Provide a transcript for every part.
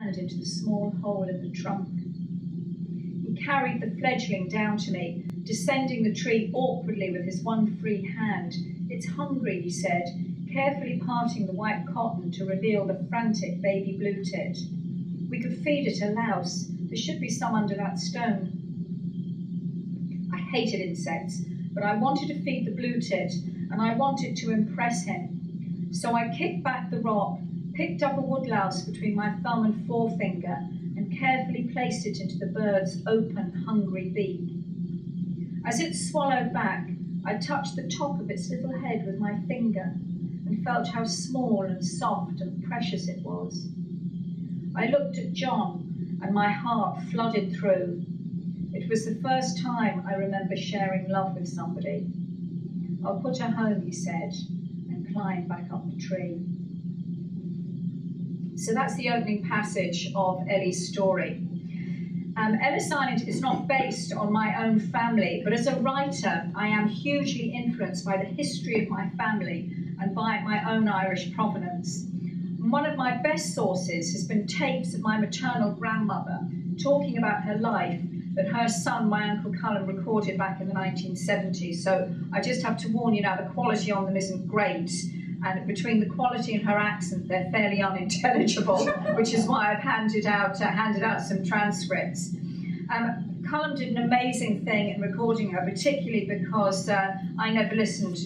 into the small hole in the trunk. He carried the fledgling down to me, descending the tree awkwardly with his one free hand. "It's hungry," he said, carefully parting the white cotton to reveal the frantic baby blue tit. "We could feed it a louse. There should be some under that stone." I hated insects, but I wanted to feed the blue tit, and I wanted to impress him. So I kicked back the rock, picked up a woodlouse between my thumb and forefinger, and carefully placed it into the bird's open, hungry beak. As it swallowed back, I touched the top of its little head with my finger and felt how small and soft and precious it was. I looked at John, and my heart flooded through. It was the first time I remember sharing love with somebody. "I'll put her home," he said, and climbed back up the tree. So that's the opening passage of Ellie's story. Ellis Island is not based on my own family, but as a writer, I am hugely influenced by the history of my family and by my own Irish provenance. One of my best sources has been tapes of my maternal grandmother talking about her life that her son, my Uncle Cullen, recorded back in the 1970s. So I just have to warn you now, the quality on them isn't great. And between the quality and her accent, they're fairly unintelligible, which is why I've handed out some transcripts. Cullen did an amazing thing in recording her, particularly because I never listened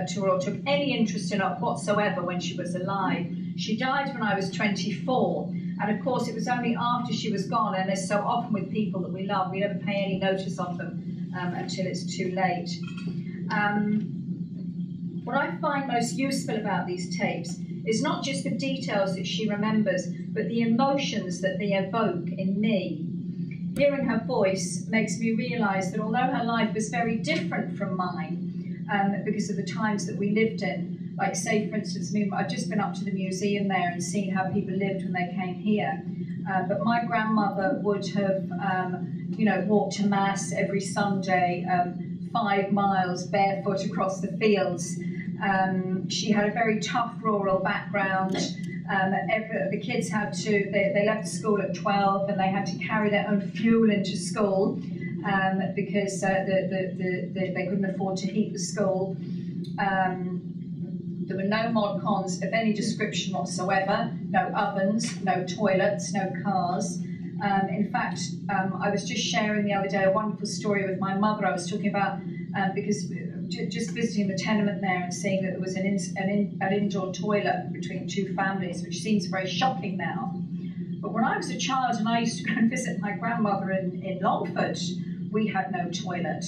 to her or took any interest in her whatsoever when she was alive. She died when I was 24, and of course it was only after she was gone, and as so often with people that we love, we never pay any notice of them until it's too late. What I find most useful about these tapes is not just the details that she remembers, but the emotions that they evoke in me. Hearing her voice makes me realise that although her life was very different from mine, because of the times that we lived in, like say for instance, I've just been up to the museum there and seen how people lived when they came here, but my grandmother would have walked to mass every Sunday, 5 miles barefoot across the fields. She had a very tough rural background. The kids had to, they left school at 12 and they had to carry their own fuel into school because they couldn't afford to heat the school. There were no mod cons of any description whatsoever, no ovens, no toilets, no cars. In fact, I was just sharing the other day a wonderful story with my mother. I was talking about, because just visiting the tenement there and seeing that there was an indoor toilet between 2 families, which seems very shocking now. But when I was a child and I used to go and visit my grandmother in Longford, we had no toilet.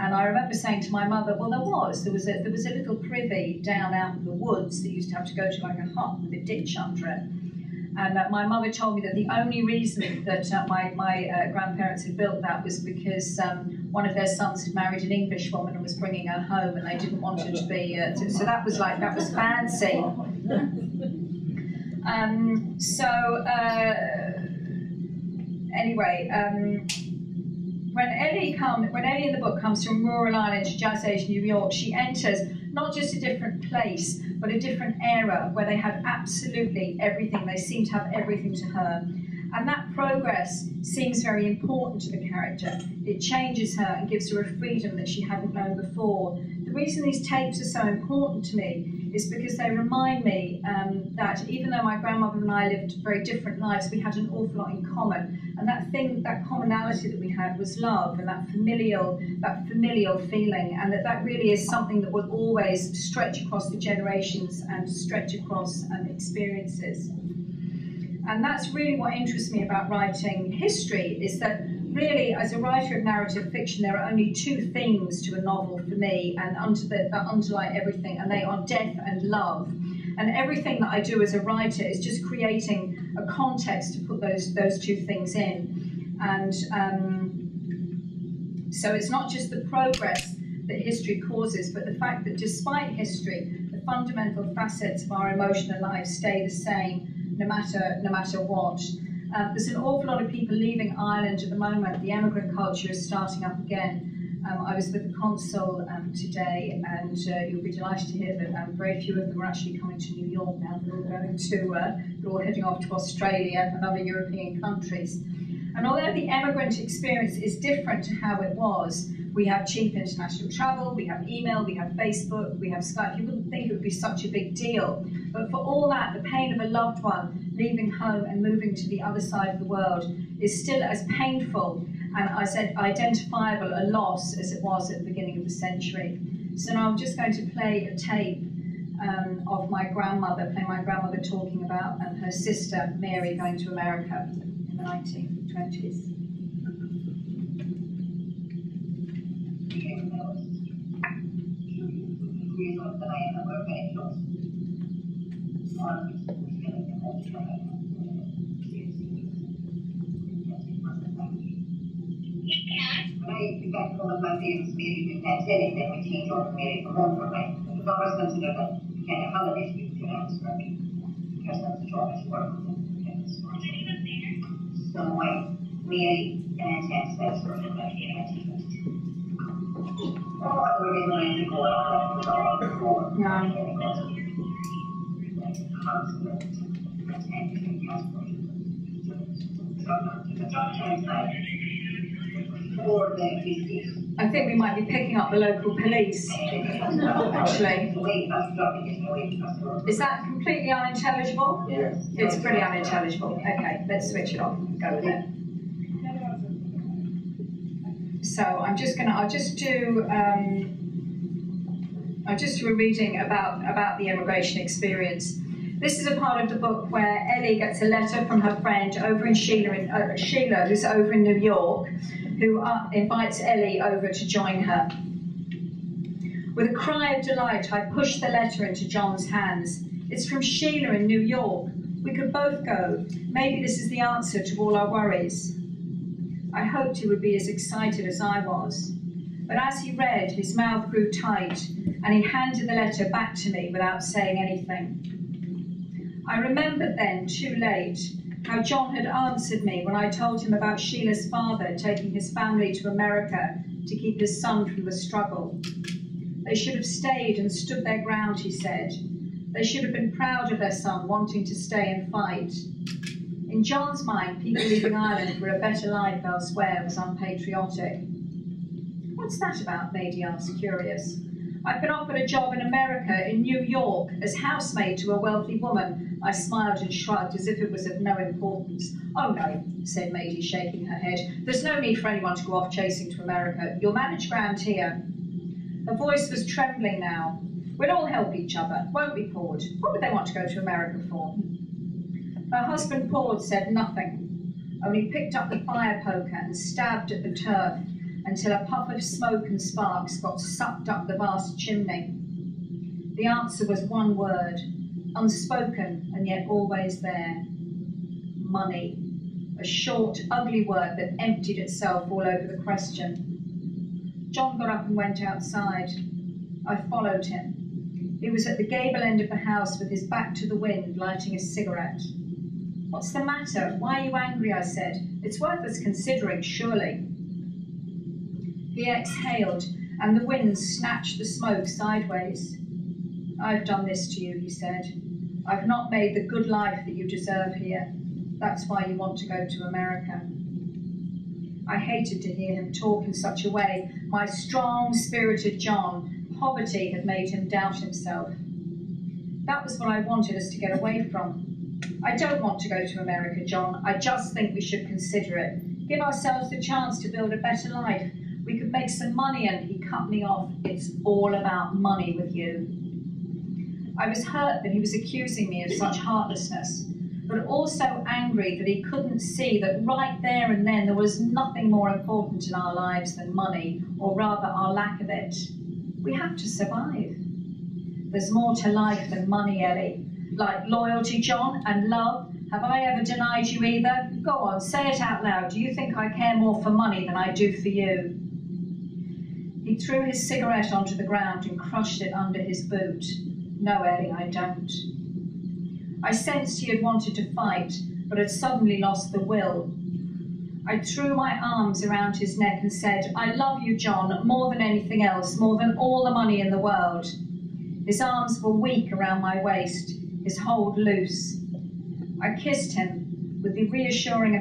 And I remember saying to my mother, well, there was a little privy down out in the woods that you used to have to go to, like a hut with a ditch under it. And my mother told me that the only reason that my grandparents had built that was because one of their sons had married an English woman and was bringing her home, and they didn't want her to be. So that was fancy. Anyway. When Ellie in the book comes from rural Ireland to Jazz Age New York, she enters not just a different place, but a different era where they had absolutely everything. They seem to have everything to her. And that progress seems very important to the character. It changes her and gives her a freedom that she hadn't known before. The reason these tapes are so important to me is because they remind me that even though my grandmother and I lived very different lives, we had an awful lot in common. And that commonality that we had was love and that familial feeling, and that really is something that will always stretch across the generations and stretch across experiences. And that's really what interests me about writing history, is that really, as a writer of narrative fiction, there are only 2 themes to a novel for me, and that underlie everything, and they are death and love. And everything that I do as a writer is just creating a context to put those 2 things in. And so it's not just the progress that history causes, but the fact that despite history, the fundamental facets of our emotional lives stay the same, no matter what. There's an awful lot of people leaving Ireland at the moment. The emigrant culture is starting up again. I was with the consul today, and you'll be delighted to hear that very few of them are actually coming to New York now. They're all going They're all heading off to Australia and other European countries. And although the emigrant experience is different to how it was, we have cheap international travel, we have email, we have Facebook, we have Skype. You wouldn't think it would be such a big deal. But for all that, the pain of a loved one leaving home and moving to the other side of the world is still as painful and as identifiable a loss as it was at the beginning of the century. So now I'm just going to play a tape of my grandmother talking about her sister Mary going to America in the 1920s. That's one of my favorite meetings at Tenement that we change our committee for home for me. Because I was considered a kind of holiday to be announced for me. Because that's the job as well. So Mary and Tess, that's for the Tenement. Oh, I really wanted to go out before. I think we might be picking up the local police, actually. Is that completely unintelligible? Yes. It's pretty unintelligible. Okay, let's switch it off and go with it. So I'll just do a reading about the immigration experience. This is a part of the book where Ellie gets a letter from her friend over in Sheila, who's over in New York, who invites Ellie over to join her. With a cry of delight, I push the letter into John's hands. It's from Sheila in New York. We could both go. Maybe this is the answer to all our worries. I hoped he would be as excited as I was. But as he read, his mouth grew tight, and he handed the letter back to me without saying anything. I remembered then, too late, how John had answered me when I told him about Sheila's father taking his family to America to keep his son from the struggle. They should have stayed and stood their ground, he said. They should have been proud of their son wanting to stay and fight. In John's mind, people leaving Ireland for a better life elsewhere was unpatriotic. What's that about? Mady asked, curious. I've been offered a job in America, in New York, as housemaid to a wealthy woman. I smiled and shrugged as if it was of no importance. Oh no, said Mady, shaking her head. There's no need for anyone to go off chasing to America. You'll manage ground here. Her voice was trembling now. We'll all help each other, won't we, Paud? What would they want to go to America for? Her husband, Paud, said nothing, only picked up the fire poker and stabbed at the turf until a puff of smoke and sparks got sucked up the vast chimney. The answer was one word, unspoken and yet always there. Money. A short, ugly word that emptied itself all over the question. John got up and went outside. I followed him. He was at the gable end of the house with his back to the wind, lighting a cigarette. What's the matter? Why are you angry? I said. It's worth us considering, surely. He exhaled, and the wind snatched the smoke sideways. I've done this to you, he said. I've not made the good life that you deserve here. That's why you want to go to America. I hated to hear him talk in such a way. My strong-spirited John, poverty had made him doubt himself. That was what I wanted us to get away from. I don't want to go to America, John. I just think we should consider it. Give ourselves the chance to build a better life. We could make some money, and he cut me off. It's all about money with you. I was hurt that he was accusing me of such heartlessness, but also angry that he couldn't see that right there and then there was nothing more important in our lives than money, or rather our lack of it. We have to survive. There's more to life than money, Ellie. Like loyalty, John, and love. Have I ever denied you either? Go on, say it out loud. Do you think I care more for money than I do for you? He threw his cigarette onto the ground and crushed it under his boot. No, Ellie, I don't. I sensed he had wanted to fight, but had suddenly lost the will. I threw my arms around his neck and said, I love you, John, more than anything else, more than all the money in the world. His arms were weak around my waist, his hold loose. I kissed him with the reassuring